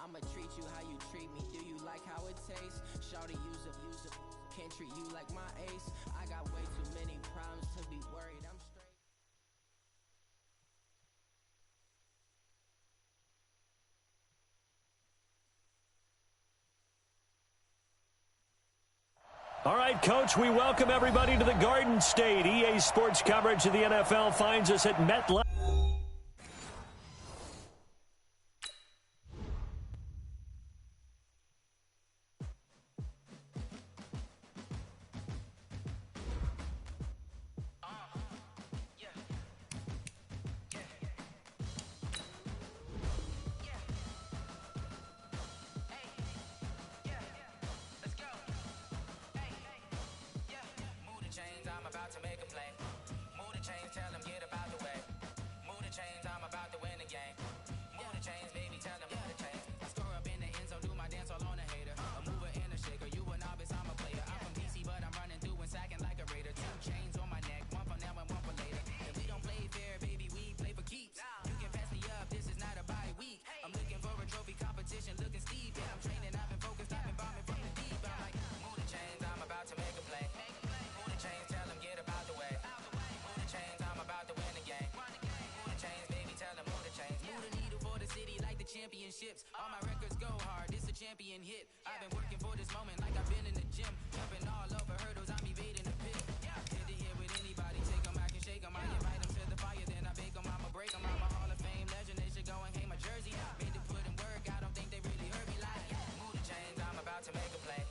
I'ma treat you how you treat me. Do you like how it tastes? Shawty, use up. Can't treat you like my ace. I got way too many problems to be worried. I'm straight. All right, Coach, we welcome everybody to the Garden State. EA Sports coverage of the NFL finds us at MetLife. All my records go hard, this a champion hit. I've been working for this moment like I've been in the gym. Jumping all over hurdles, I'm evading the pit. Hit to hit with anybody, take them, I can shake them. I invite them to the fire, then I bake them, I'ma break them. I'm a Hall of Fame legend, they should go and hang my jersey. Made to put in work, I don't think they really heard me like. Move the chains, I'm about to make a play.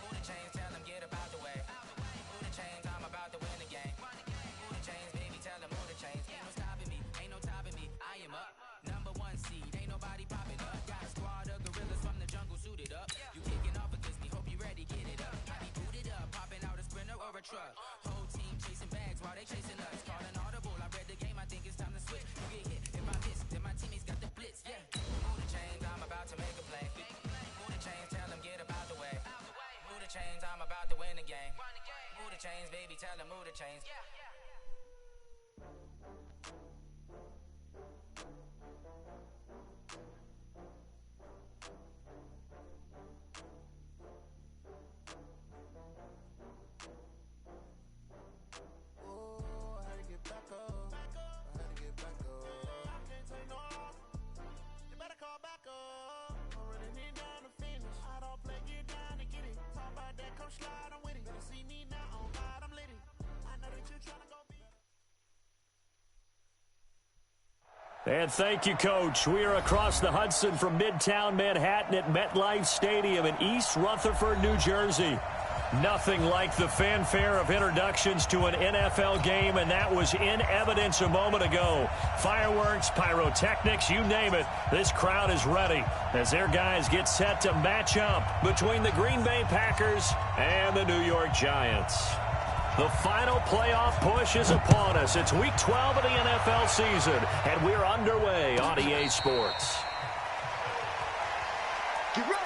Move the chains, tell them get about the way. Move the chains, I'm about to win the game. Move the chains, baby, tell them move the chains. Ain't no stopping me, ain't no topping me, I am up. Number one seed, ain't nobody popping up. Got a squad of gorillas from the jungle suited up. You kicking off against me, hope you ready, get it up. I be booted up, popping out a sprinter or a truck. Whole team chasing bags while they chasing us. Calling audible, I read the game, I think it's time to switch. You get hit, if I miss, then my teammates got the blitz, yeah. Move the chains, I'm about to make a play. Move the chains, tell them get about the way. Move the chains, I'm about to win the game. Move the chains, baby, tell them move the chains. And thank you, Coach. We are across the Hudson from Midtown Manhattan at MetLife Stadium in East Rutherford, New Jersey. Nothing like the fanfare of introductions to an NFL game, and that was in evidence a moment ago. Fireworks, pyrotechnics, you name it. This crowd is ready as their guys get set to match up between the Green Bay Packers and the New York Giants. The final playoff push is upon us. It's Week 12 of the NFL season, and we're underway on EA Sports. Get ready.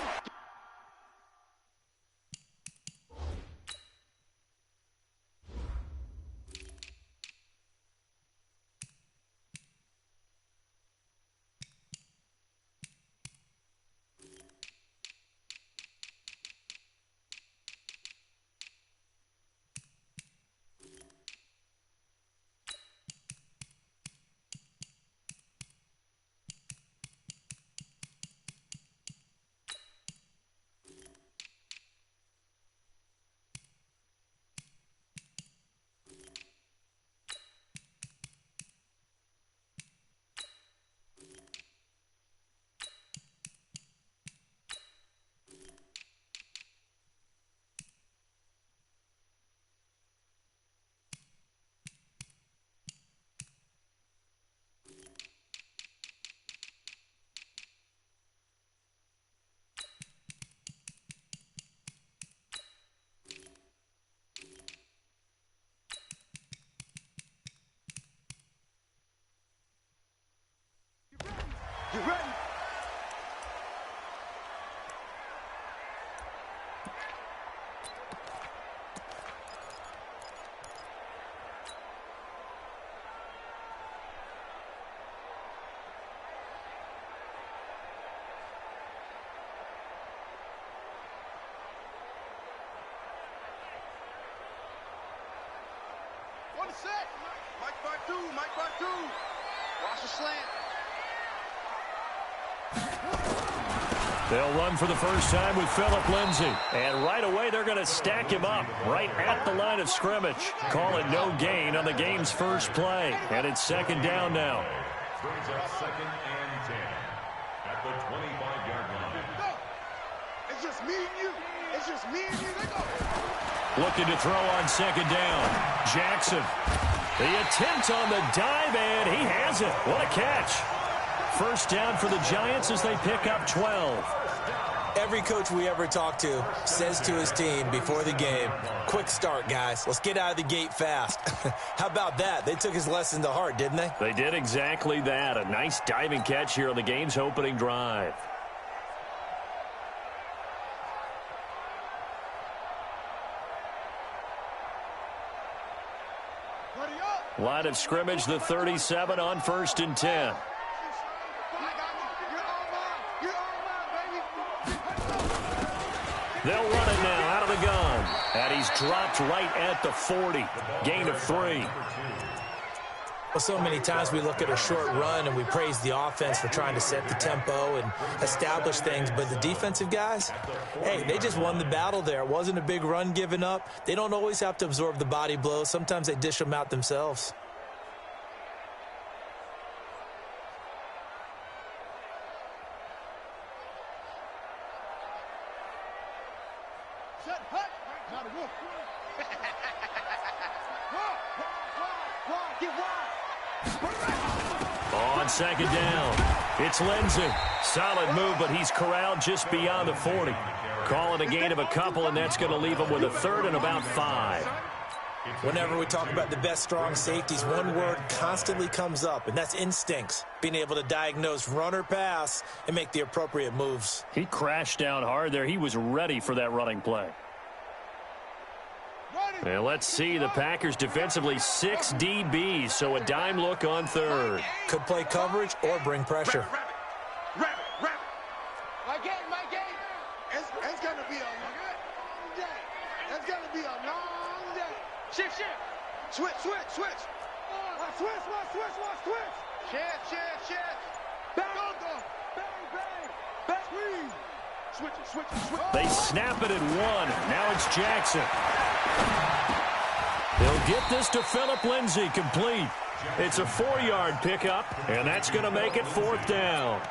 Mike Bartu. Watch the slant. They'll run for the first time with Phillip Lindsay. And right away, they're going to stack him up right at the line of scrimmage. Call it no gain on the game's first play. And it's second down now. Brings up 2nd and 10 at the 25-yard line. No. It's just me and you. It's just me and you. They go. Looking to throw on second down. Jackson. The attempt on the dive, and he has it. What a catch. First down for the Giants as they pick up 12. Every coach we ever talk to says to his team before the game, quick start, guys. Let's get out of the gate fast. How about that? They took his lesson to heart, didn't they? They did exactly that. A nice diving catch here on the game's opening drive. Line of scrimmage, the 37 on 1st and 10. They'll run it now out of the gun. And he's dropped right at the 40. Gain of 3. Well, so many times we look at a short run and we praise the offense for trying to set the tempo and establish things. But the defensive guys, hey, they just won the battle there. It wasn't a big run given up. They don't always have to absorb the body blows. Sometimes they dish them out themselves. On second down, it's Lindsay. Solid move, but he's corralled just beyond the 40. Calling a gain of a couple, and that's going to leave him with a 3rd and about 5. Whenever we talk about the best strong safeties, one word constantly comes up, and that's instincts. Being able to diagnose run or pass and make the appropriate moves. He crashed down hard there. He was ready for that running play. And let's see, the Packers defensively 6 DBs, so a dime look on 3rd. Could play coverage or bring pressure. Rabbit. My game. It's going to be a long day. It's going to be a long day. Shift. Switch. Switch. Shift. Bang. Switch. They snap it at 1. Now it's Jackson. They'll get this to Phillip Lindsay, complete. It's a 4-yard pickup, and that's going to make it 4th down.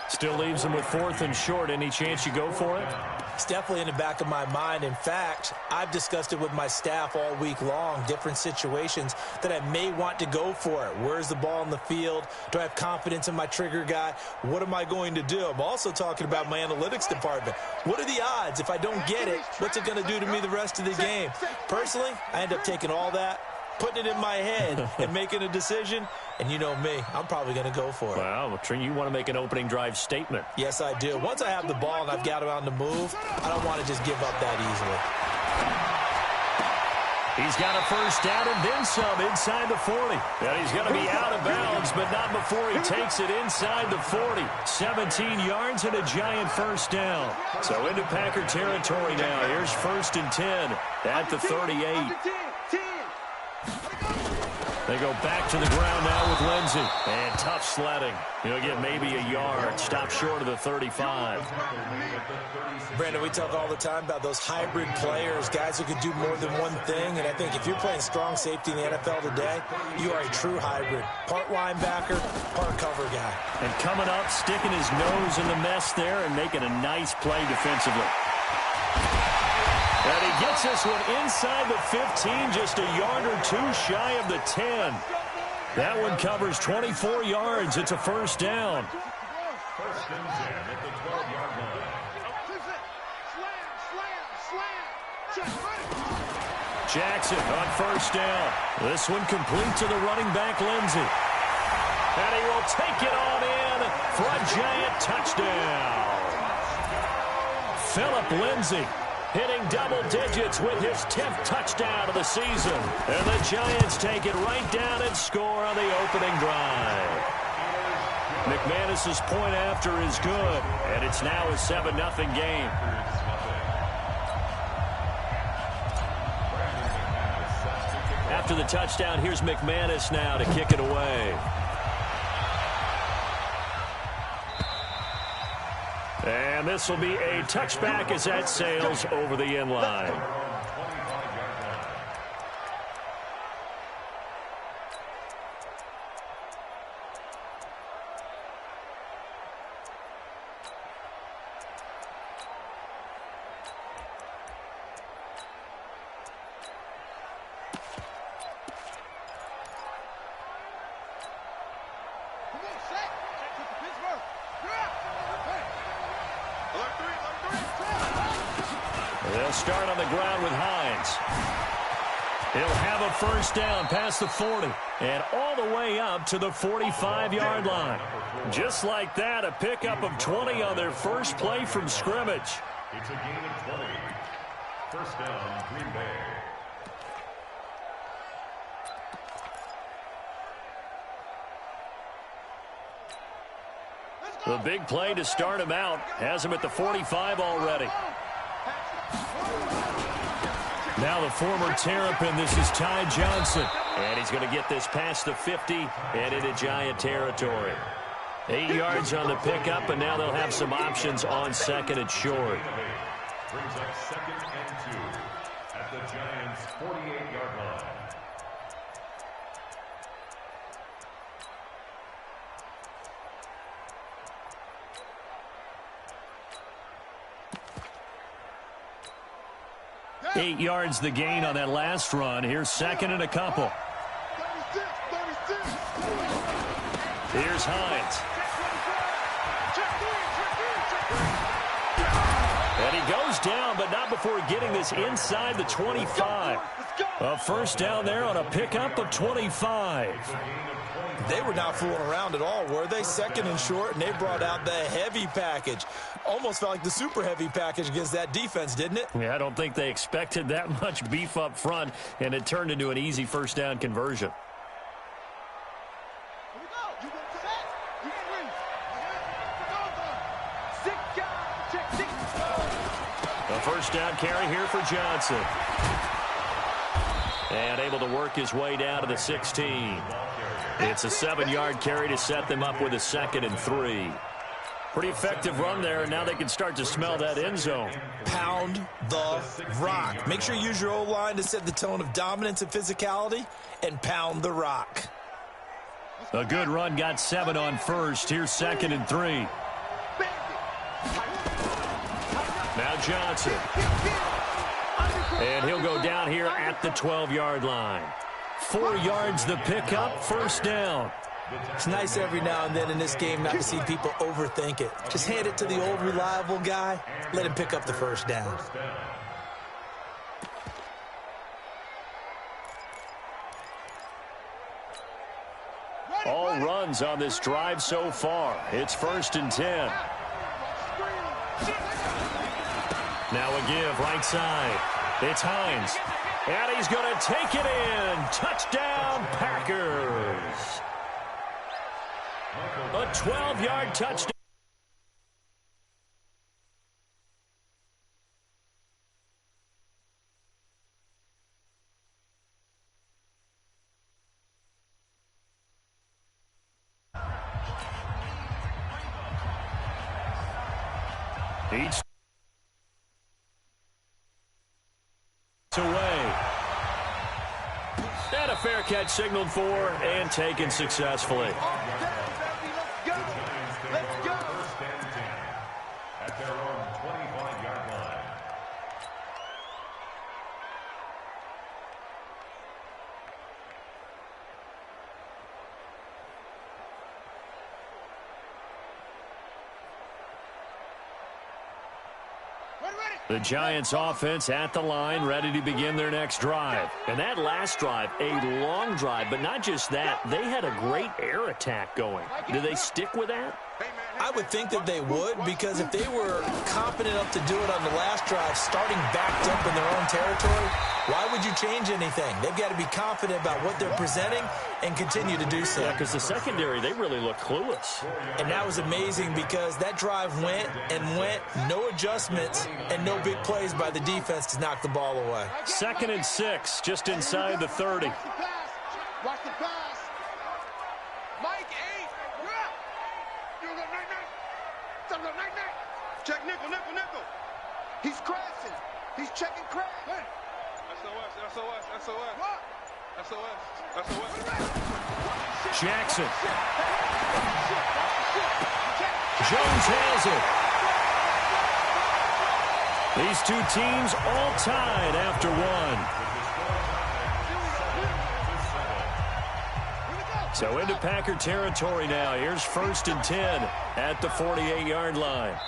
Still leaves them with 4th and short. Any chance you go for it? It's definitely in the back of my mind. In fact, I've discussed it with my staff all week long, different situations that I may want to go for it. Where's the ball in the field? Do I have confidence in my trigger guy? What am I going to do? I'm also talking about my analytics department. What are the odds? If I don't get it, what's it going to do to me the rest of the game? Personally, I end up taking all that, putting it in my head, and making a decision. And you know me, I'm probably going to go for it. Wow, you want to make an opening drive statement. Yes, I do. Once I have the ball and I've got it on the move, I don't want to just give up that easily. He's got a first down and then some inside the 40. And he's going to be out of bounds, but not before he takes it inside the 40. 17 yards and a giant first down. So into Packer territory now. Here's 1st and 10 at the 38. They go back to the ground now with Lindsay. And tough sledding. He'll get maybe a yard. Stop short of the 35. Brandon, we talk all the time about those hybrid players, guys who could do more than one thing. And I think if you're playing strong safety in the NFL today, you are a true hybrid. Part linebacker, part cover guy. And coming up, sticking his nose in the mess there and making a nice play defensively. And he gets this one inside the 15, just a yard or 2 shy of the 10. That one covers 24 yards. It's a first down. 1st and 10 at the 12-yard line. Jackson on first down. This one complete to the running back, Lindsay. And he will take it on in for a giant touchdown. Phillip Lindsay hitting double digits with his 10th touchdown of the season. And the Giants take it right down and score on the opening drive. McManus's point after is good, and it's now a 7-0 game. after the touchdown. Here's McManus now to kick it away. And this will be a touchback as that sails over the end line. They'll start on the ground with Hines. He'll have a first down past the 40 and all the way up to the 45-yard line. Just like that, a pickup of 20 on their first play from scrimmage. It's a gain of 20. First down, Green Bay. The big play to start him out has him at the 45 already. Now the former Terrapin, this is Ty Johnson. And he's going to get this past the 50 and into Giant territory. 8 yards on the pickup, and now they'll have some options on second and short. Brings up second and 2 at the Giants' 48-yard line. Eight yards the gain on that last run. Here's second and a couple. Here's Hines. And he goes down, but not before getting this inside the 25. A first down there on a pickup of 25. They were not fooling around at all, were they? Second and short, and they brought out the heavy package. Almost felt like the super heavy package against that defense, didn't it? Yeah, I don't think they expected that much beef up front, and it turned into an easy first down conversion. A first down carry here for Johnson. And able to work his way down to the 16. It's a 7-yard carry to set them up with a second and 3. Pretty effective run there, and now they can start to smell that end zone. Pound the rock. Make sure you use your O-line to set the tone of dominance and physicality, and pound the rock. A good run, got 7 on first. Here's second and 3. Now Johnson. And he'll go down here at the 12-yard line. 4 yards the pickup, first down. It's nice every now and then in this game not to see people overthink it. Just hand it to the old reliable guy. Let him pick up the first down. All runs on this drive so far. It's first and 10. Now a give right side. It's Hines. And he's going to take it in. Touchdown, Packers. A 12-yard touchdown. Each away. And a fair catch signaled for and taken successfully. At their own 25-yard line. The Giants offense at the line, ready to begin their next drive. And that last drive, a long drive, but not just that, they had a great air attack going. Do they stick with that? I would think that they would, because if they were competent enough to do it on the last drive, starting backed up in their own territory, Why would you change anything? They've got to be confident about what they're presenting and continue to do so. Yeah, because the secondary, they really look clueless. And that was amazing because that drive went and went, no adjustments, and no big plays by the defense to knock the ball away. 2nd and 6, just inside the 30. Watch the pass. Mike 8. You go night. Check nickel. He's crashing. He's checking crash. SOS. Jackson. Jones has it. These two teams all tied after one. So into Packer territory now. Here's 1st and 10 at the 48-yard line.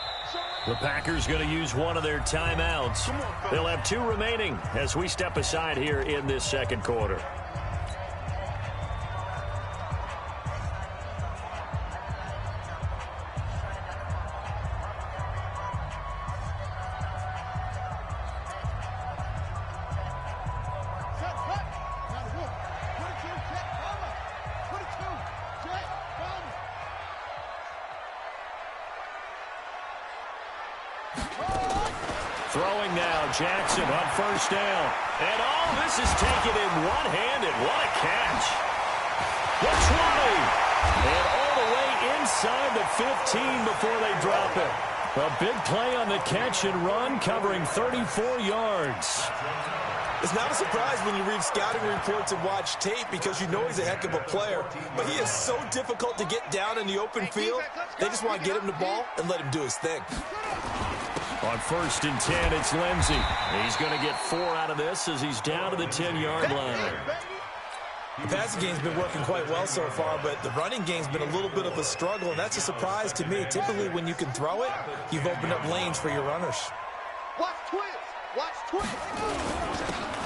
The Packers going to use one of their timeouts. They'll have 2 remaining as we step aside here in this second quarter. Throwing now, Jackson on 1st down. And all this is taken in one-handed. What a catch. The 20. And all the way inside the 15 before they drop it. A big play on the catch and run, covering 34 yards. It's not a surprise when you read scouting reports and watch tape because you know he's a heck of a player. But he is so difficult to get down in the open field. They just want to get him the ball and let him do his thing. On 1st and 10, it's Lindsey. He's going to get 4 out of this as he's down to the 10-yard line. The passing game's been working quite well so far, but the running game's been a little bit of a struggle, and that's a surprise to me. Typically, when you can throw it, you've opened up lanes for your runners. Watch twist.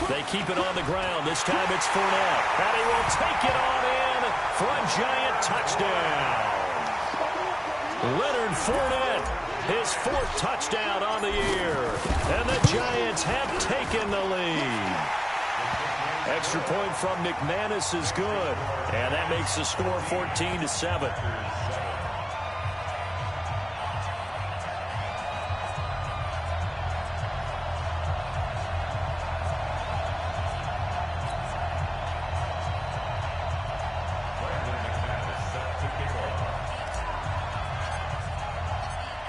They keep it on the ground. This time it's Fournette. And he will take it on in for a giant touchdown. Leonard Fournette. His 4th touchdown on the year. And the Giants have taken the lead. Extra point from McManus is good. And that makes the score 14-7.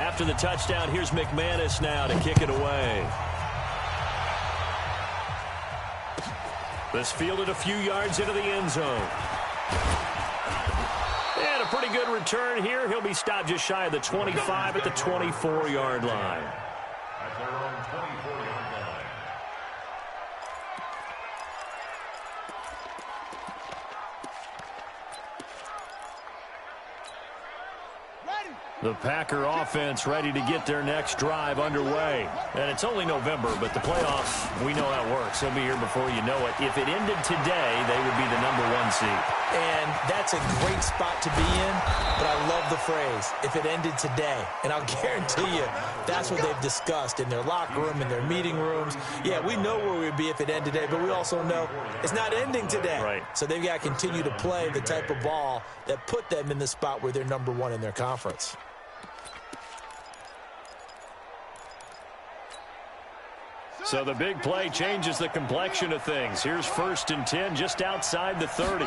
After the touchdown, here's McManus now to kick it away. This fielded a few yards into the end zone. And a pretty good return here. He'll be stopped just shy of the 25 at the 24-yard line. At their own 24-yard line. The Packer offense ready to get their next drive underway. And it's only November, but the playoffs, we know how it works. They'll be here before you know it. If it ended today, they would be the #1 seed. And that's a great spot to be in, but I love the phrase, if it ended today. And I'll guarantee you, that's what they've discussed in their locker room, in their meeting rooms. Yeah, we know where we'd be if it ended today, but we also know it's not ending today. Right. So they've got to continue to play the type of ball that put them in the spot where they're #1 in their conference. So the big play changes the complexion of things. Here's 1st and 10 just outside the 30.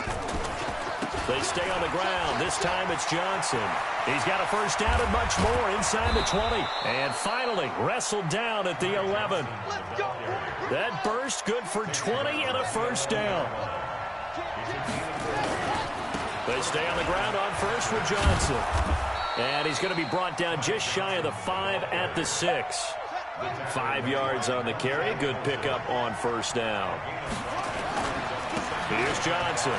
They stay on the ground. This time it's Johnson. He's got a 1st down and much more inside the 20. And finally wrestled down at the 11. That burst good for 20 and a 1st down. They stay on the ground on 1st with Johnson. And he's going to be brought down just shy of the 5 at the 6. 5 yards on the carry. Good pickup on 1st down. Here's Johnson.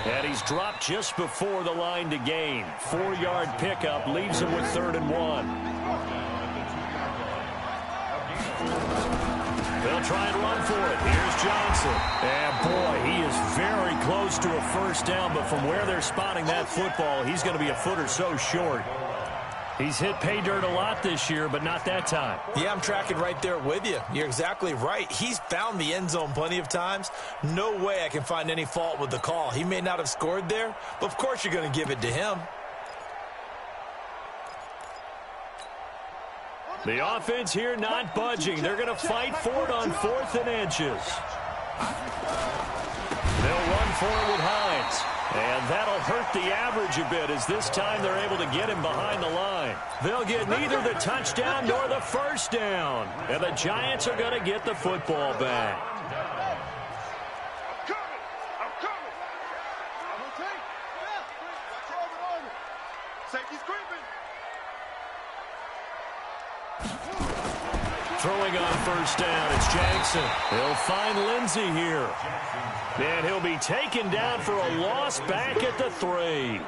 And he's dropped just before the line to gain. 4-yard pickup leaves him with 3rd and 1. They'll try and run for it. Here's Johnson. And boy, he is very close to a 1st down, but from where they're spotting that football, he's going to be a foot or so short. He's hit pay dirt a lot this year, but not that time. Yeah, I'm tracking right there with you. You're exactly right. He's found the end zone plenty of times. No way I can find any fault with the call. He may not have scored there, but of course you're going to give it to him. The offense here not budging. They're going to fight for it on 4th and inches. They'll run for it with Hines. And that'll hurt the average a bit as this time they're able to get him behind the line. They'll get neither the touchdown nor the first down. And the Giants are going to get the football back. I'm coming. I'm going to take. Safety's creeping. Throwing on first down, it's Jackson. They'll find Lindsey here. And he'll be taken down for a loss back at the 3.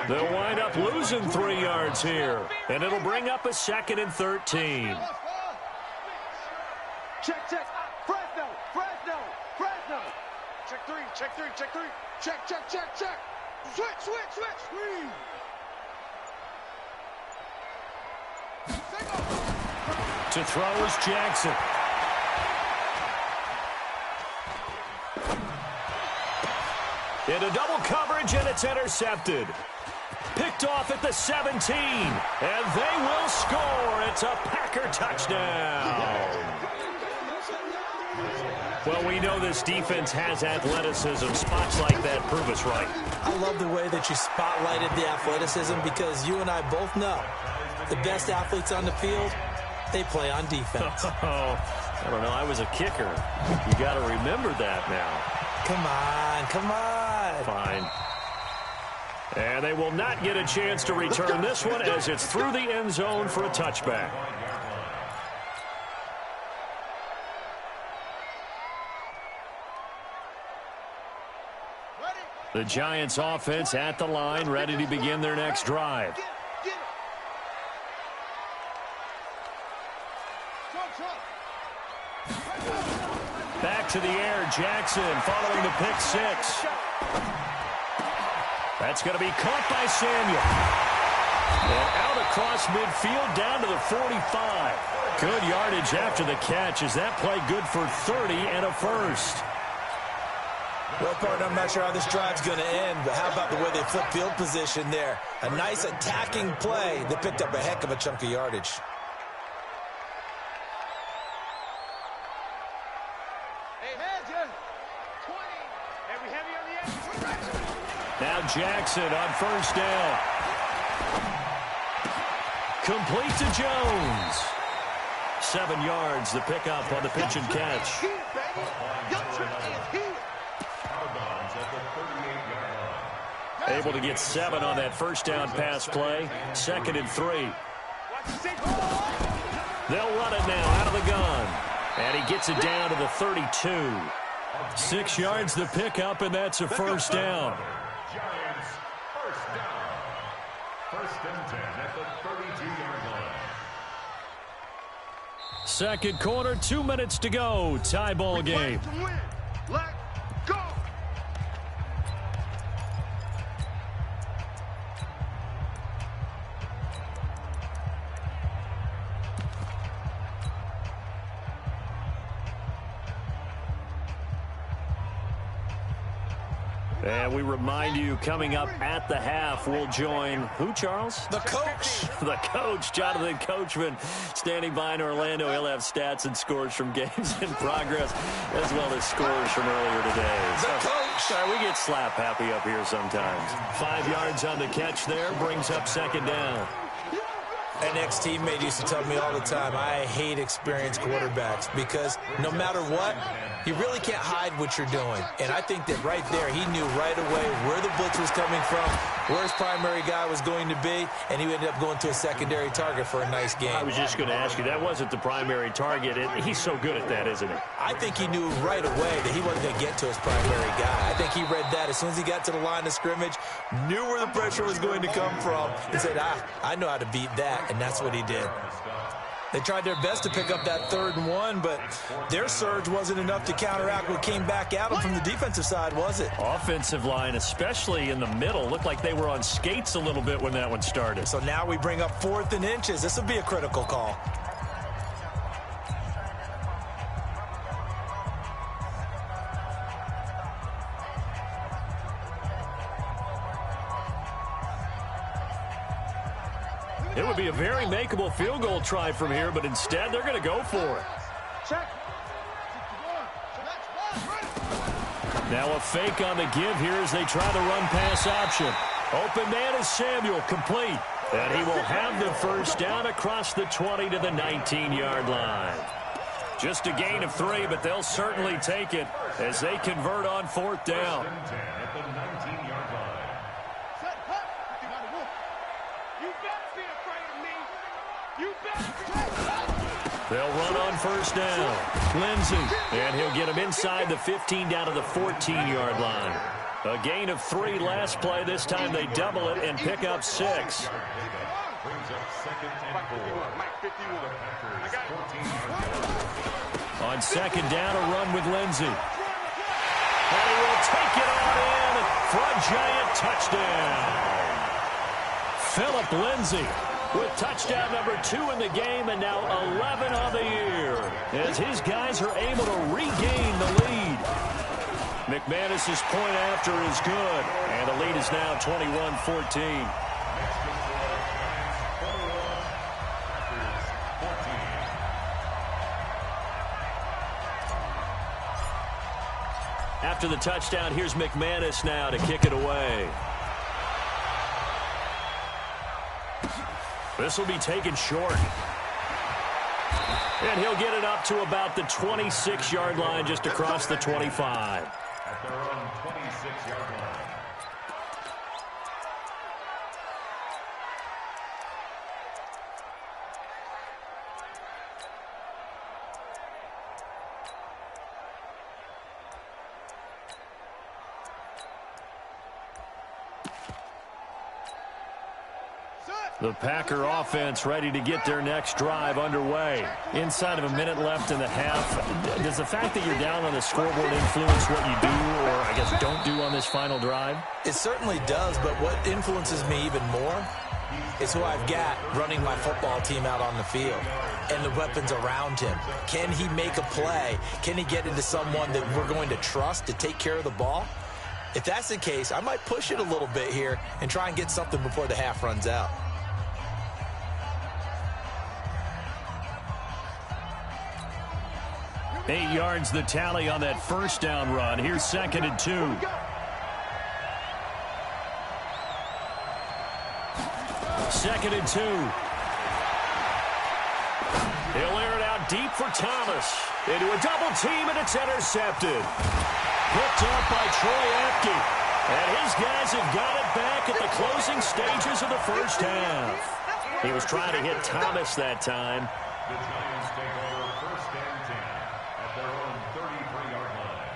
They'll wind up losing 3 yards here. And it'll bring up a 2nd and 13. Check. Fresno. Check three. Check. Switch. To throw is Jackson. Into double coverage, and it's intercepted. Picked off at the 17, and they will score. It's a Packer touchdown. Well, we know this defense has athleticism. Spots like that prove us right. I love the way that you spotlighted the athleticism because you and I both know the best athletes on the field, they play on defense. Oh, I don't know. I was a kicker. You got to remember that now. Come on. Fine. And they will not get a chance to return this one as it's through the end zone for a touchback. The Giants offense at the line, ready to begin their next drive. Back to the air, Jackson following the pick 6. That's going to be caught by Samuel. And out across midfield down to the 45. Good yardage after the catch. Is that play good for 30 and a first? Well, partner, I'm not sure how this drive's going to end, but how about the way they flip field position there? A nice attacking play that picked up a heck of a chunk of yardage. Now Jackson on first down. Complete to Jones. 7 yards, the pickup on the pitch and catch. Able to get 7 on that first down pass play. 2nd and 3. They'll run it now out of the gun. And he gets it down to the 32. 6 yards the pickup, and that's a first down. Giants first down. 1st and 10 at the 32-yard line. Second quarter, 2 minutes to go. Tie ball game. Let go. And we remind you, coming up at the half, we'll join who, Charles? The coach. The coach, Jonathan Coachman, standing by in Orlando. He'll have stats and scores from games in progress, as well as scores from earlier today. The coach. Sorry, we get slap happy up here sometimes. 5 yards on the catch there, brings up 2nd down. An ex-teammate used to tell me all the time, I hate experienced quarterbacks because no matter what, you really can't hide what you're doing. And I think that right there, he knew right away where the blitz was coming from, where his primary guy was going to be, and he ended up going to a secondary target for a nice game. I was just going to ask you, that wasn't the primary target. He's so good at that, isn't he? I think he knew right away that he wasn't going to get to his primary guy. I think he read that as soon as he got to the line of scrimmage, knew where the pressure was going to come from, and said, I know how to beat that, and that's what he did. They tried their best to pick up that 3rd and 1, but their surge wasn't enough to counteract what came back at them from the defensive side, was it? Offensive line, especially in the middle, looked like they were on skates a little bit when that one started. So now we bring up 4th and inches. This will be a critical call. It would be a very makeable field goal try from here, but instead they're going to go for it. Now a fake on the give here as they try the run-pass option. Open man is Samuel, complete. And he will have the first down across the 20 to the 19-yard line. Just a gain of 3, but they'll certainly take it as they convert on 4th down. At the 19-yard line. They'll run on 1st down. Lindsey, and he'll get him inside the 15 down to the 14-yard line. A gain of 3 last play. This time they double it and pick up 6. Brings up 2nd and 4. On 2nd down, a run with Lindsey. And he will take it on in for a giant touchdown. Philip Lindsey with touchdown number 2 in the game, and now 11 on the year as his guys are able to regain the lead. McManus's point after is good, and the lead is now 21-14. After the touchdown, here's McManus now to kick it away. This will be taken short. And he'll get it up to about the 26-yard line, just across the 25. At their own 26-yard line. The Packer offense ready to get their next drive underway. Inside of a minute left in the half, does the fact that you're down on the scoreboard influence what you do, or I guess don't do on this final drive? It certainly does, but what influences me even more is who I've got running my football team out on the field and the weapons around him. Can he make a play? Can he get into someone that we're going to trust to take care of the ball? If that's the case, I might push it a little bit here and try and get something before the half runs out. Eight yards the tally on that first down run. Here's 2nd and 2. 2nd and 2. He'll air it out deep for Thomas. Into a double team, and it's intercepted. Picked up by Troy Apke. And his guys have got it back at the closing stages of the first half. He was trying to hit Thomas that time. The Giants take over 1st and 10 at their own 33-yard line.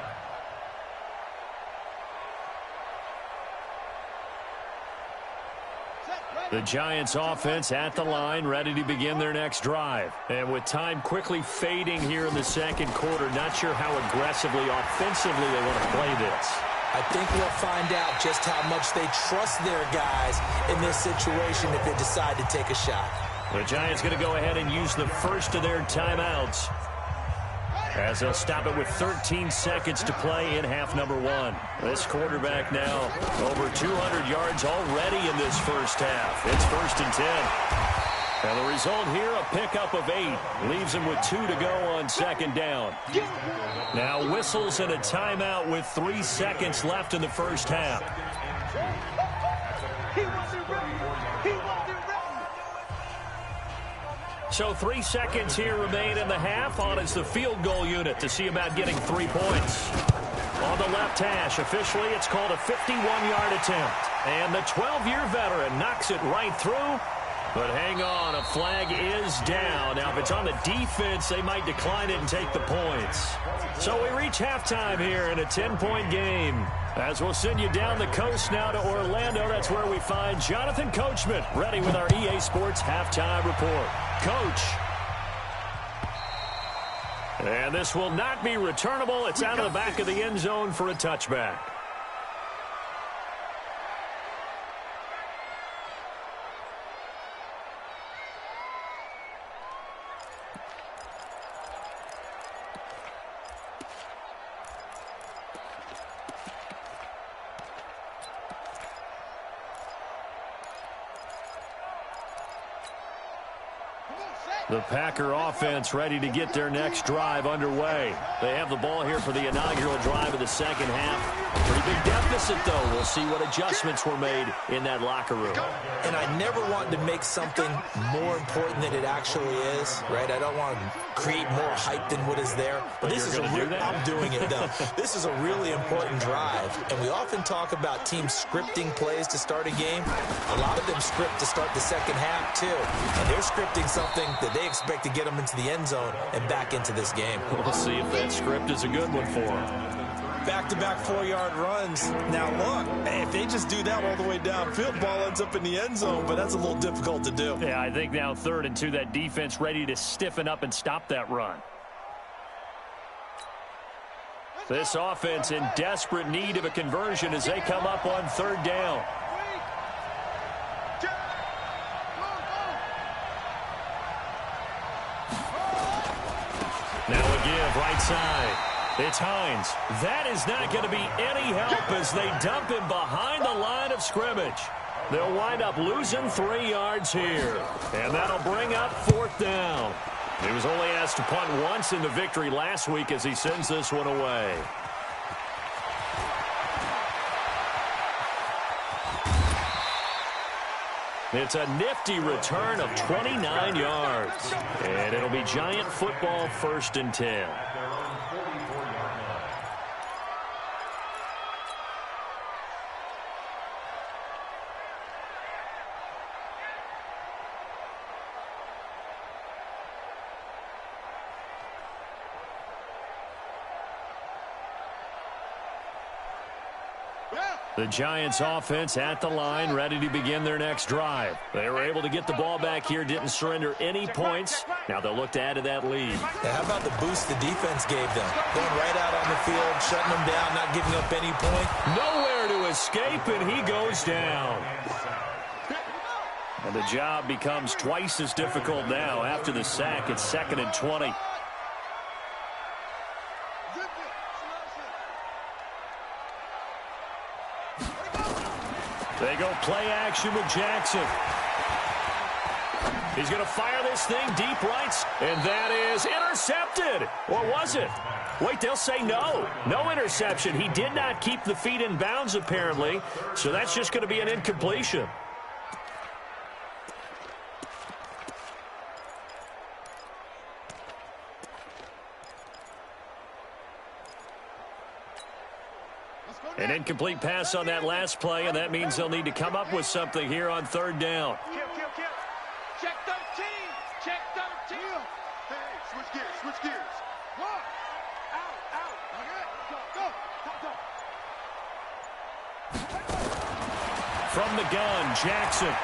The Giants offense at the line, ready to begin their next drive. And with time quickly fading here in the second quarter, not sure how aggressively, offensively they want to play this. I think we'll find out just how much they trust their guys in this situation if they decide to take a shot. The Giants going to go ahead and use the first of their timeouts, as they'll stop it with 13 seconds to play in half number 1. This quarterback now over 200 yards already in this first half. It's 1st and 10. And the result here, a pickup of 8. Leaves him with 2 to go on 2nd down. Now whistles and a timeout with 3 seconds left in the first half. So 3 seconds here remain in the half. On is the field goal unit to see about getting 3 points. On the left hash, officially it's called a 51-yard attempt. And the 12-year veteran knocks it right through. But hang on, a flag is down. Now, if it's on the defense, they might decline it and take the points. So we reach halftime here in a 10-point game. As we'll send you down the coast now to Orlando, that's where we find Jonathan Coachman ready with our EA Sports Halftime Report. Coach. And this will not be returnable. It's out of the back of the end zone for a touchback. The Packer offense ready to get their next drive underway. They have the ball here for the inaugural drive of the second half. Pretty big deficit, though. We'll see what adjustments were made in that locker room. And I never want to make something more important than it actually is, right? I don't want to create more hype than what is there. But this is I'm doing it, though. This is a really important drive. And we often talk about teams scripting plays to start a game. A lot of them script to start the second half, too. And they're scripting something that they expect to get them into the end zone and back into this game. We'll see if that script is a good one for them. Back-to-back 4-yard runs. Now, look, if they just do that all the way downfield, ball ends up in the end zone, but that's a little difficult to do. Yeah, I think now 3rd and 2, that defense ready to stiffen up and stop that run. This offense in desperate need of a conversion as they come up on 3rd down. Now a give right side. It's Hines. That is not going to be any help as they dump him behind the line of scrimmage. They'll wind up losing 3 yards here. And that'll bring up 4th down. He was only asked to punt once in the victory last week as he sends this one away. It's a nifty return of 29 yards. And it'll be Giant football 1st and 10. The Giants offense at the line, ready to begin their next drive. They were able to get the ball back here, didn't surrender any points. Now they'll look to add to that lead. Yeah, how about the boost the defense gave them? Going right out on the field, shutting them down, not giving up any point. Nowhere to escape, and he goes down. And the job becomes twice as difficult now. After the sack, it's 2nd and 20. They go play action with Jackson. He's going to fire this thing deep right, and that is intercepted. Or was it? Wait, they'll say no. No interception. He did not keep the feet in bounds, apparently, so that's just going to be an incompletion. An incomplete pass on that last play, and that means they'll need to come up with something here on 3rd down. Check 13. Check 13. Hey, switch gears. Switch gears. One. Out. Okay. Go. From the gun, Jackson.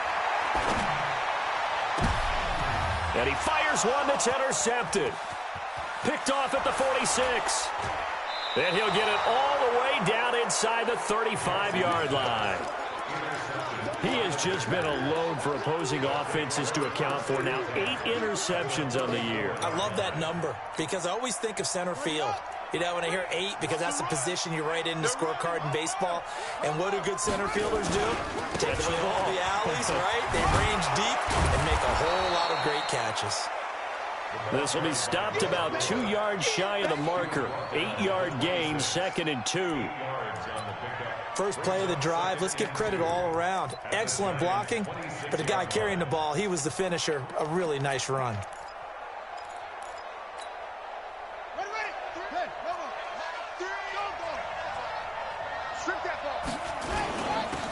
And he fires one that's intercepted. Picked off at the 46. And he'll get it all the way down inside the 35-yard line. He has just been alone for opposing offenses to account for now 8 interceptions on the year. I love that number because I always think of center field. You know, when I hear 8, because that's the position you write in the scorecard in baseball. And what do good center fielders do? Take the ball to the alleys, right? They range deep and make a whole lot of great catches. This will be stopped about 2 yards shy of the marker. 8-yard gain, 2nd and 2. First play of the drive, let's give credit all around. Excellent blocking, but the guy carrying the ball, he was the finisher. A really nice run.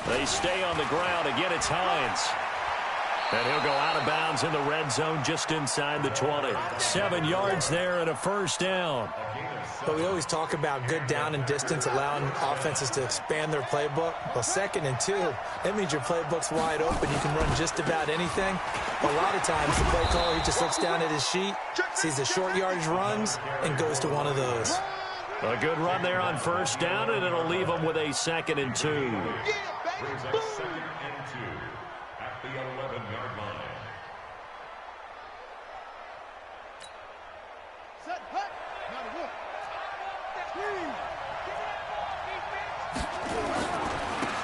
They stay on the ground. Again, it's Hines. And he'll go out of bounds in the red zone just inside the 20. 7 yards there and a first down. But we always talk about good down and distance, allowing offenses to expand their playbook. Well, 2nd and 2, that means your playbook's wide open. You can run just about anything. A lot of times, the play caller, he just looks down at his sheet, sees the short yardage runs, and goes to one of those. A good run there on first down, and it'll leave them with a 2nd and 2. Brings up 2nd and 2 at the 11-yard line.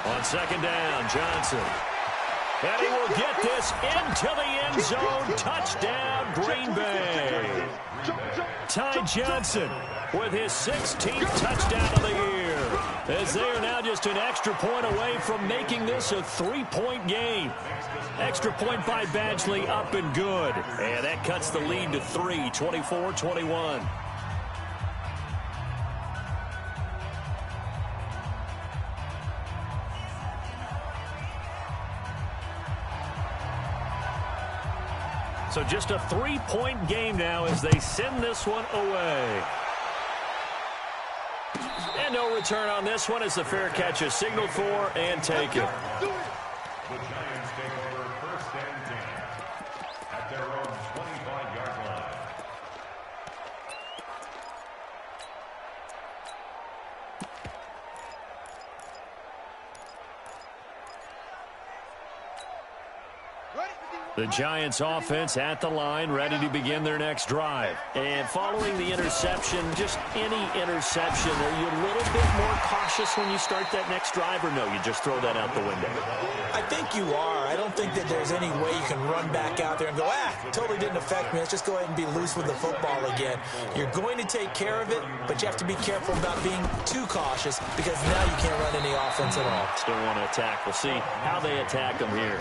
On 2nd down, Johnson. And he will get this into the end zone. Touchdown, Green Bay. Ty Johnson with his 16th touchdown of the year, as they are now just an extra point away from making this a 3-point game. Extra point by Badgley, up and good. And that cuts the lead to 3, 24-21. So just a 3-point game now as they send this one away. And no return on this one as the fair catch is signaled for and taken. The Giants take over 1st and 10 at their own 25-yard line. The Giants offense at the line, ready to begin their next drive. And following the interception, just any interception, are you a little bit more cautious when you start that next drive, or no, you just throw that out the window? I think you are. I don't think that there's any way you can run back out there and go, totally didn't affect me. Let's just go ahead and be loose with the football again. You're going to take care of it, but you have to be careful about being too cautious because now you can't run any offense at all. Still want to attack. We'll see how they attack them here.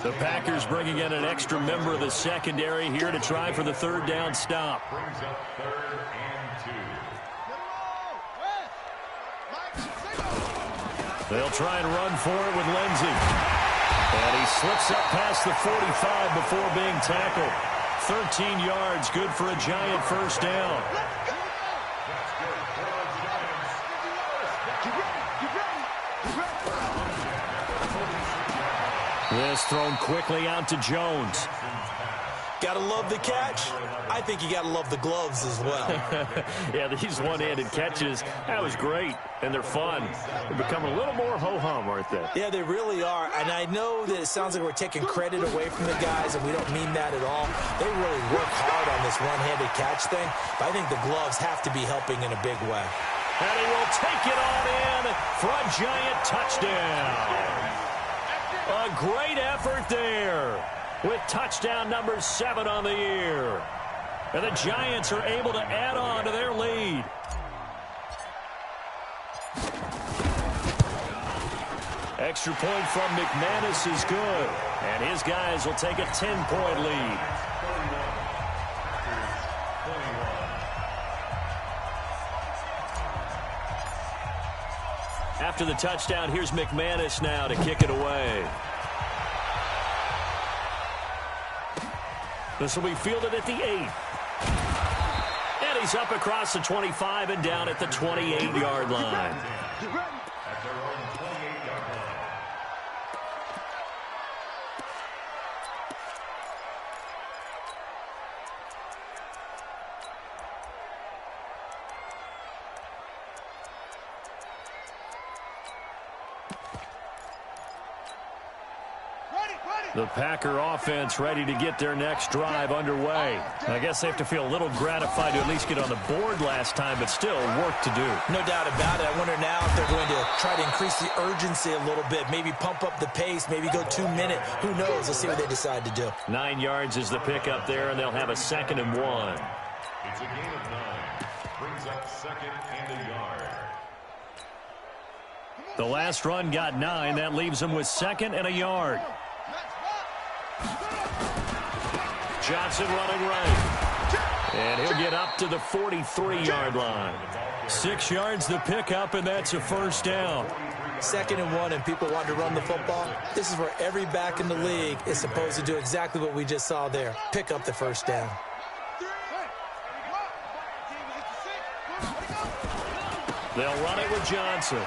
The Packers bringing in an extra member of the secondary here to try for the 3rd down stop. Brings up 3rd and 2. They'll try and run for it with Lindsey. And he slips up past the 45 before being tackled. 13 yards, good for a Giant first down. This thrown quickly out to Jones. Gotta love the catch. I think you gotta love the gloves as well. Yeah, these one-handed catches, that was great, and they're fun. They're becoming a little more ho-hum, aren't they? Yeah, they really are, and I know that it sounds like we're taking credit away from the guys, and we don't mean that at all. They really work hard on this one-handed catch thing, but I think the gloves have to be helping in a big way. And he will take it on in for a Giant touchdown. A great effort there with touchdown number 7 on the year. And the Giants are able to add on to their lead. Extra point from McManus is good. And his guys will take a 10-point lead. After the touchdown, here's McManus now to kick it away. This will be fielded at the 8. And he's up across the 25 and down at the 28-yard line. At their own 28-yard line. The Packer offense ready to get their next drive underway. I guess they have to feel a little gratified to at least get on the board last time, but still work to do. No doubt about it. I wonder now if they're going to try to increase the urgency a little bit, maybe pump up the pace, maybe go 2-minute. Who knows? Let's see what they decide to do. 9 yards is the pickup there, and they'll have a 2nd and 1. It's a gain of 9. Brings up 2nd and a yard. The last run got 9. That leaves them with 2nd and a yard. Johnson running right. And he'll get up to the 43-yard line. 6 yards the pickup, and that's a first down. 2nd and 1 and people want to run the football, this is where every back in the league is supposed to do exactly what we just saw there. Pick up the first down. They'll run it with Johnson.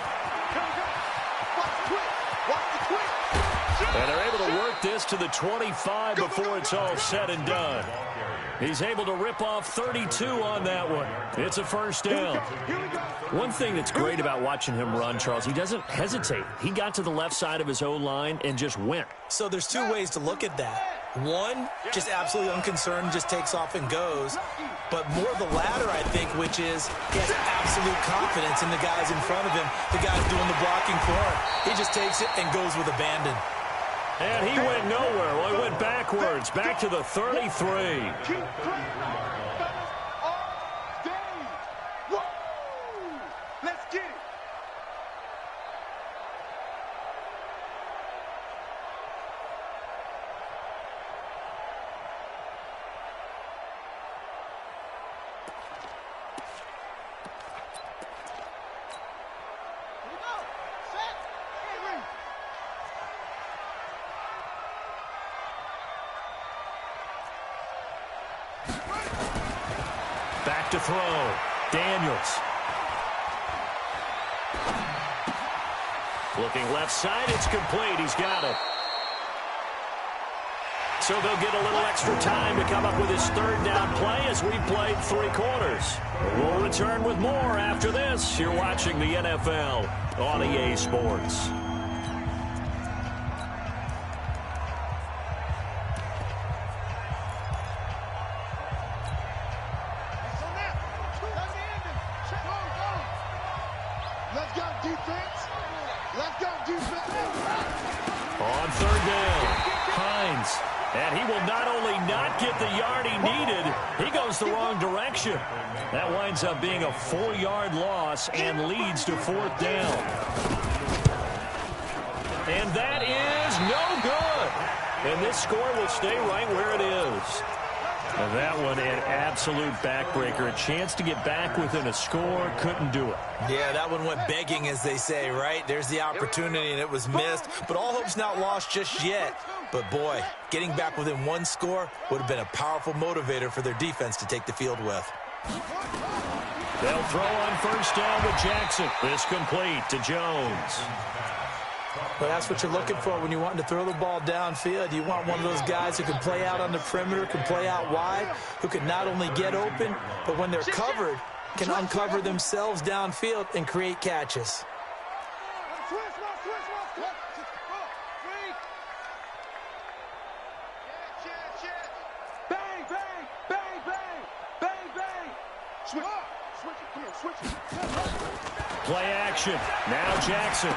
And they're able to work this to the 25 before it's all said and done. He's able to rip off 32 on that one. It's a first down. One thing that's great about watching him run, Charles, he doesn't hesitate. He got to the left side of his O-line and just went. So there's two ways to look at that. One, just absolutely unconcerned, just takes off and goes. But more the latter, I think, which is he has absolute confidence in the guys in front of him, the guys doing the blocking for him. He just takes it and goes with abandon. And he went nowhere. Well, he went backwards, back to the 33. Let's get it. Back to throw. Daniels. Looking left side, it's complete. He's got it. So they'll get a little extra time to come up with his third down play as we played 3 quarters. We'll return with more after this. You're watching the NFL on EA Sports. Let's go, defense. Let's go, defense. On third down, Hines. And he will not only not get the yard he needed, he goes the wrong direction. That winds up being a 4-yard loss and leads to 4th down. And that is no good. And this score will stay right where it is. And that one, an absolute backbreaker. A chance to get back within a score, couldn't do it. Yeah, that one went begging, as they say, right? There's the opportunity, and it was missed. But all hope's not lost just yet. But, boy, getting back within 1 score would have been a powerful motivator for their defense to take the field with. They'll throw on first down with Jackson. This complete to Jones. But that's what you're looking for when you're wanting to throw the ball downfield. You want one of those guys who can play out on the perimeter, can play out wide, who can not only get open, but when they're covered, can uncover themselves downfield and create catches. Bang, bang, bang, bang, bang, bang. Switch it, come here, switch it. Play action. Now Jackson.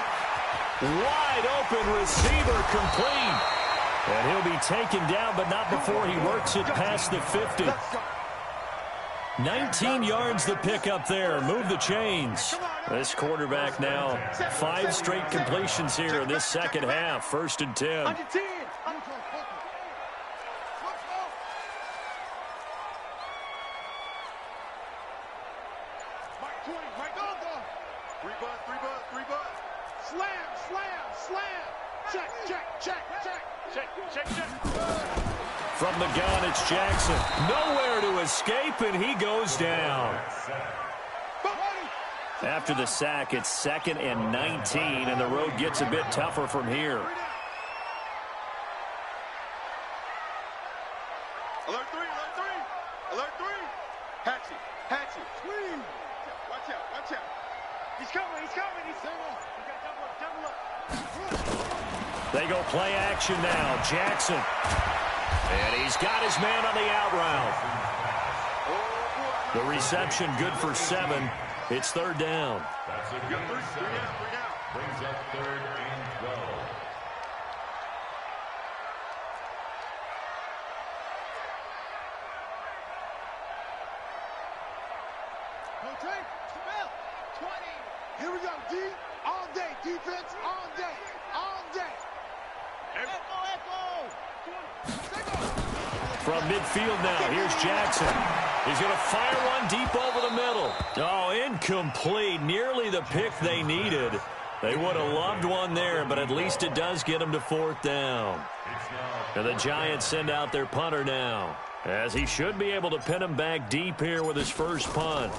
Wide open receiver complete. And he'll be taken down, but not before he works it past the 50. 19 yards to pick up there. Move the chains. This quarterback now 5 straight completions here in this second half. 1st and 10. Slam, slam, slam. Check, check, check, check. Check, check, check. From the gun, it's Jackson. Nowhere to escape, and he goes down. After the sack, it's 2nd and 19, and the road gets a bit tougher from here. Alert 3, alert 3. Alert 3. Hatchet, hatchet. Swing. Watch out, watch out. He's coming, he's coming. He's coming. We got double up. They go play action now. Jackson. And he's got his man on the out route. The reception good for 7. It's 3rd down. That's a good reception. Brings up 3rd and 12. Okay, 20. Here we go, D. All day, defense, all day, all day. Echo. From midfield now, here's Jackson. He's going to fire one deep over the middle. Oh, incomplete. Nearly the pick they needed. They would have loved one there, but at least it does get them to 4th down. And the Giants send out their punter now, as he should be able to pin him back deep here with his first punt.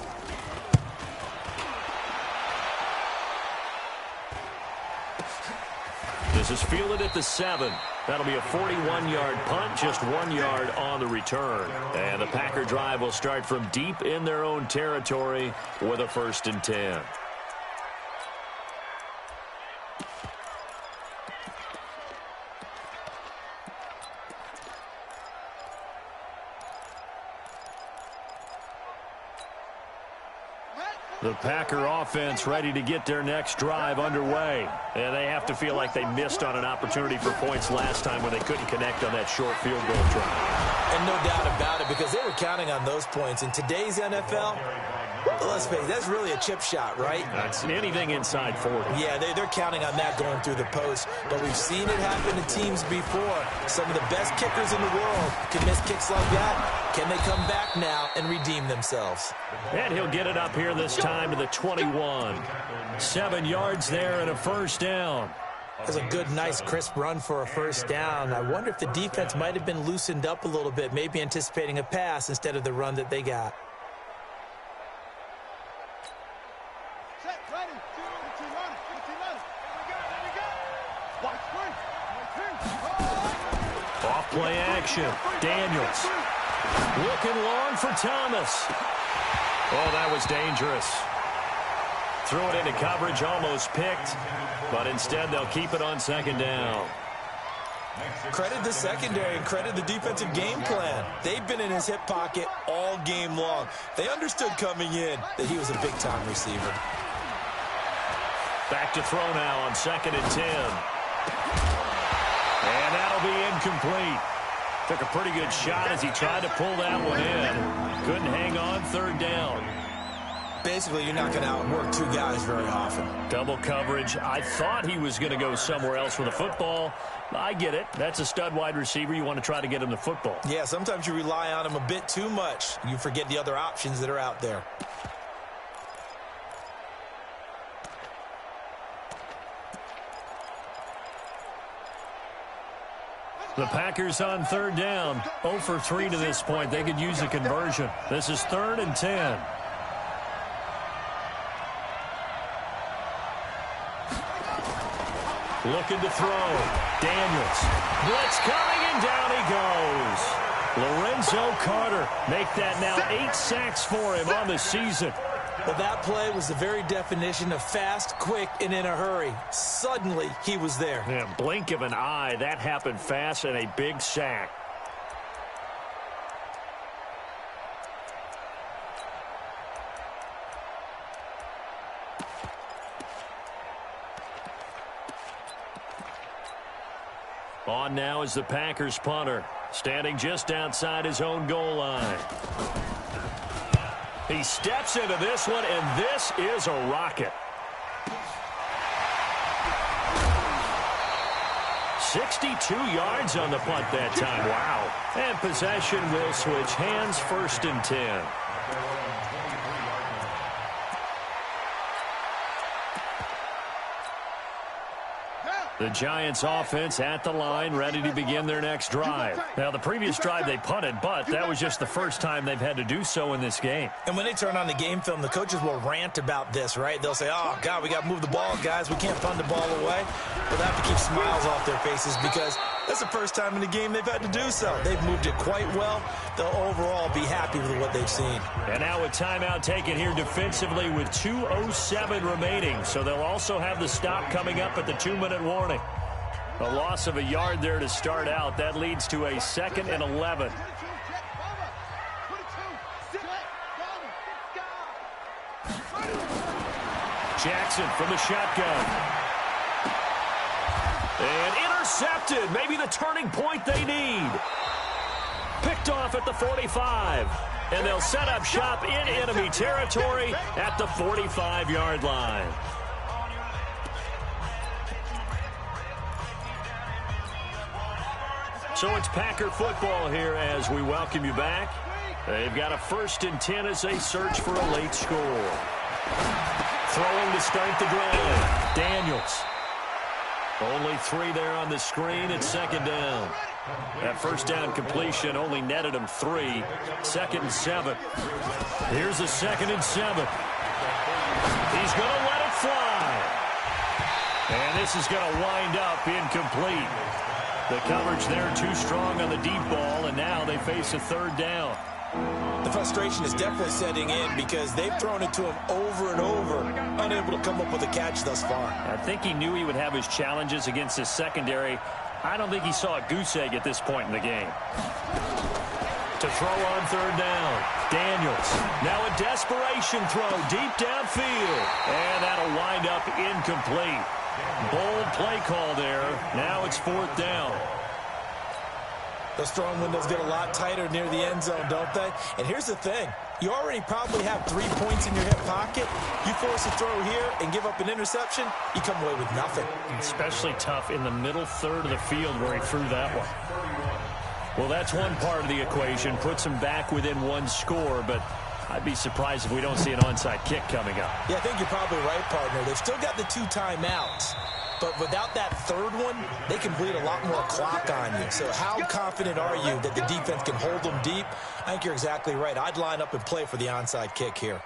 This is fielded at the 7. That'll be a 41-yard punt, just 1 yard on the return. And the Packer drive will start from deep in their own territory with a 1st and 10. The Packer offense ready to get their next drive underway. And they have to feel like they missed on an opportunity for points last time when they couldn't connect on that short field goal try. And no doubt about it, because they were counting on those points. In today's NFL, let's face it, that's really a chip shot, right? That's anything inside 40. Yeah, they're counting on that going through the post. But we've seen it happen to teams before. Some of the best kickers in the world can miss kicks like that. Can they come back now and redeem themselves? And he'll get it up here this time to the 21. 7 yards there and a 1st down. That's a good, nice, crisp run for a 1st down. I wonder if the defense might have been loosened up a little bit, maybe anticipating a pass instead of the run that they got. Off play action. Daniels. Looking long for Thomas. Oh, that was dangerous. Threw it into coverage, almost picked, but instead they'll keep it on 2nd down. Credit the secondary and credit the defensive game plan. They've been in his hip pocket all game long. They understood coming in that he was a big-time receiver. Back to throw now on 2nd and 10. And that'll be incomplete. Took a pretty good shot as he tried to pull that one in. Couldn't hang on 3rd down. Basically, you're not going to outwork 2 guys very often. Double coverage. I thought he was going to go somewhere else with the football. I get it. That's a stud wide receiver. You want to try to get him the football. Yeah, sometimes you rely on him a bit too much. You forget the other options that are out there. The Packers on 3rd down. 0 for 3 to this point. They could use a conversion. This is 3rd and 10. Looking to throw. Daniels. Blitz coming, and down he goes. Lorenzo Carter. Make that now 8 sacks for him on the season. Well, that play was the very definition of fast, quick, and in a hurry. Suddenly, he was there. Yeah, blink of an eye. That happened fast, and a big sack. On now is the Packers punter, standing just outside his own goal line. He steps into this one, and this is a rocket. 62 yards on the punt that time. Wow. And possession will switch hands, 1st and 10. The Giants offense at the line, ready to begin their next drive. Now, the previous drive they punted, but that was just the first time they've had to do so in this game. And when they turn on the game film, the coaches will rant about this, right? They'll say, oh, God, we got to move the ball, guys. We can't punt the ball away. But they have to keep smiles off their faces because that's the first time in the game they've had to do so. They've moved it quite well. They'll overall be happy with what they've seen. And now a timeout taken here defensively with 2:07 remaining. So they'll also have the stop coming up at the 2-minute warning. A loss of a yard there to start out. That leads to a 2nd and 11. Jackson from the shotgun. And intercepted. Maybe the turning point they need. Picked off at the 45. And they'll set up shop in enemy territory at the 45-yard line. So it's Packer football here as we welcome you back. They've got a 1st and 10 as they search for a late score. Throwing to start the drive. Daniels. Only 3 there on the screen at second down. That first down completion only netted him 3. 2nd and 7. Here's a 2nd and 7. He's going to let it fly. And this is going to wind up incomplete. The coverage there too strong on the deep ball, and now they face a 3rd down. The frustration is definitely setting in because they've thrown it to him over and over, unable to come up with a catch thus far. I think he knew he would have his challenges against his secondary. I don't think he saw a goose egg at this point in the game. To throw on 3rd down, Daniels. Now a desperation throw deep downfield. And that'll wind up incomplete. Bold play call there. Now it's 4th down. Those throwing windows get a lot tighter near the end zone, don't they? And here's the thing. You already probably have 3 points in your hip pocket. You force a throw here and give up an interception, you come away with nothing. Especially tough in the middle third of the field where he threw that one. Well, that's one part of the equation. Puts him back within 1 score, but I'd be surprised if we don't see an onside kick coming up. Yeah, I think you're probably right, partner. They've still got the 2 timeouts. But without that 3rd one, they can bleed a lot more clock on you. So how confident are you that the defense can hold them deep? I think you're exactly right. I'd line up and play for the onside kick here.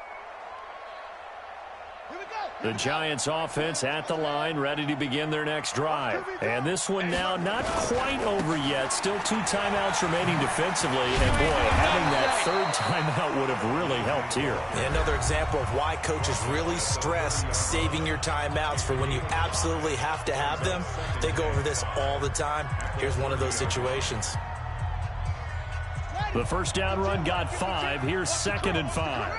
The Giants offense at the line, ready to begin their next drive. And this one now not quite over yet. Still 2 timeouts remaining defensively. And boy, having that 3rd timeout would have really helped here. And another example of why coaches really stress saving your timeouts for when you absolutely have to have them. They go over this all the time. Here's one of those situations. The first down run got 5. Here's 2nd and 5.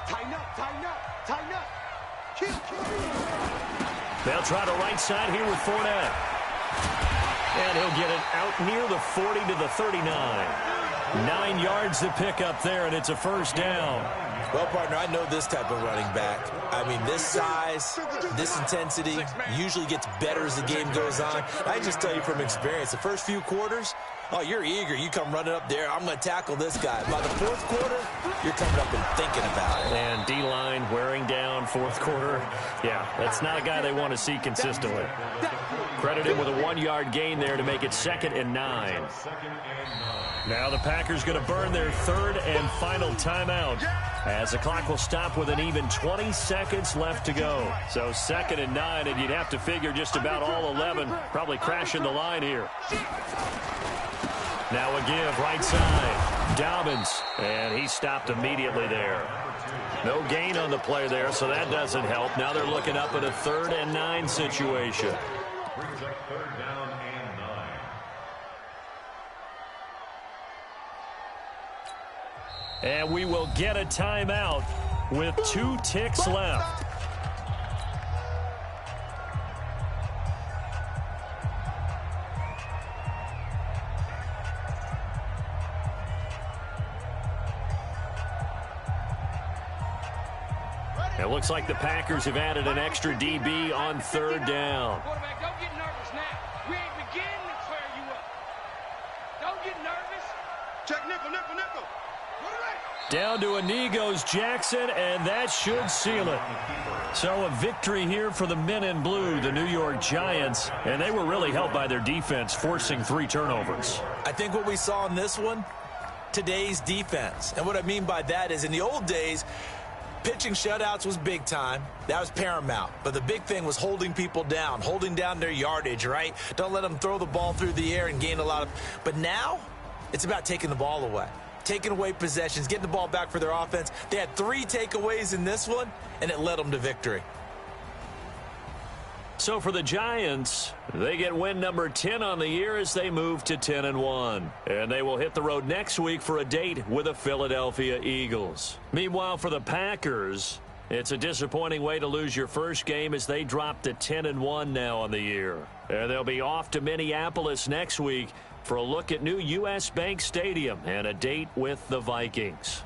Tighten up, tighten up, tighten up. They'll try the right side here with Fournette. And he'll get it out near the 40 to the 39. 9 yards to pick up there, and it's a first down. Well, partner, I know this type of running back. I mean, this size, this intensity usually gets better as the game goes on. I just tell you from experience, the first few quarters, oh, you're eager. You come running up there. I'm going to tackle this guy. By the 4th quarter, you're coming up and thinking about it. And D-line wearing down 4th quarter. Yeah, that's not a guy they want to see consistently. Credit him with a 1-yard gain there to make it 2nd and 9. Now the Packers going to burn their 3rd and final timeout as the clock will stop with an even 20 seconds left to go. So 2nd and 9, and you'd have to figure just about all 11 probably crashing the line here. Now a give right side. Dobbins, and he stopped immediately there. No gain on the play there, so that doesn't help. Now they're looking up at a 3rd and 9 situation. Brings up 3rd down and 9. And we will get a timeout with 2 ticks left. It looks like the Packers have added an extra DB on 3rd down. Quarterback, don't get nervous now. We ain't beginning to clear you up. Don't get nervous. Check nickel, nickel, nickel. Down to Anigos Jackson, and that should seal it. So a victory here for the men in blue, the New York Giants, and they were really helped by their defense, forcing 3 turnovers. I think what we saw in this one, today's defense. And what I mean by that is in the old days, pitching shutouts was big time. That was paramount. But the big thing was holding people down, holding down their yardage, right? Don't let them throw the ball through the air and gain a lot of... But now, it's about taking the ball away. Taking away possessions, getting the ball back for their offense. They had 3 takeaways in this one, and it led them to victory. So for the Giants, they get win number 10 on the year as they move to 10-1. And they will hit the road next week for a date with the Philadelphia Eagles. Meanwhile, for the Packers, it's a disappointing way to lose your first game as they drop to 10-1 now on the year. And they'll be off to Minneapolis next week for a look at new U.S. Bank Stadium and a date with the Vikings.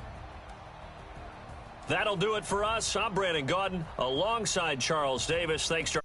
That'll do it for us. I'm Brandon Gaudin alongside Charles Davis. Thanks to